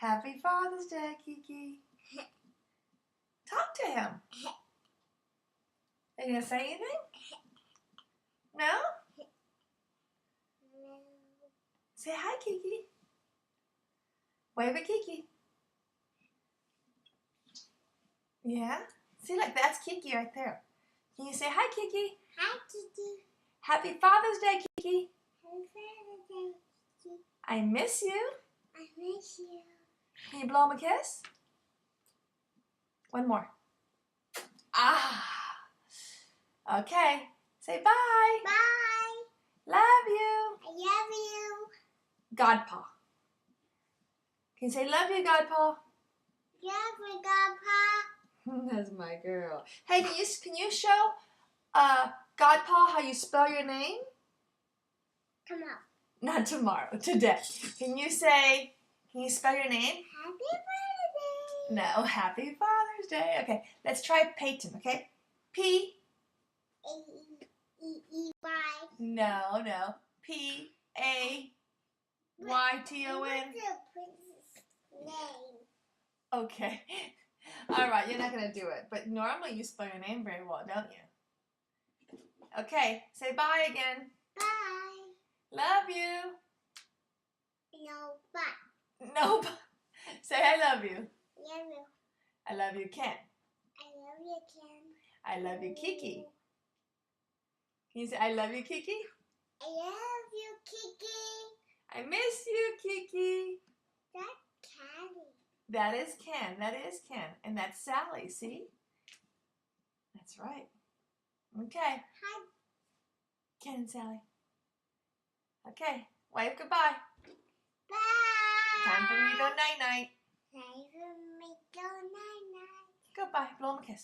Happy Father's Day, Kiki. Talk to him. Are you going to say anything? No? Say hi, Kiki. Wave at Kiki. Yeah? See, look, that's Kiki right there. Can you say hi, Kiki? Hi, Kiki. Happy Father's Day, Kiki. Happy Father's Day, Kiki. I miss you. I miss you. Can you blow him a kiss? One more. Ah. Okay. Say bye. Bye. Love you. I love you. Godpa. Can you say love you, Godpa? Love you, Grandpa. That's my girl. Hey, can you show Godpa how you spell your name? Come on. Not tomorrow, today. Can you spell your name? Happy birthday. No, Happy Father's Day. Okay, let's try Peyton, okay? P. A-E-E-Y. No. P-A-Y-T-O-N. What's the prince's name? Okay. All right, you're not going to do it. But normally you spell your name very well, don't you? Okay, say bye again. Bye. Love you. No, bye. Nope. Say I love you. Love you. I love you, Ken. I love you, Ken. I love you, Kiki. Can you say I love you, Kiki? I love you, Kiki. I miss you, Kiki. That's Callie. That is Ken. That is Ken. And that's Sally, see? That's right. Okay. Hi. Ken and Sally. Okay. Wave goodbye. Bye. Time for me to go night-night. Time for me to go night-night. Goodbye. Blow him a kiss.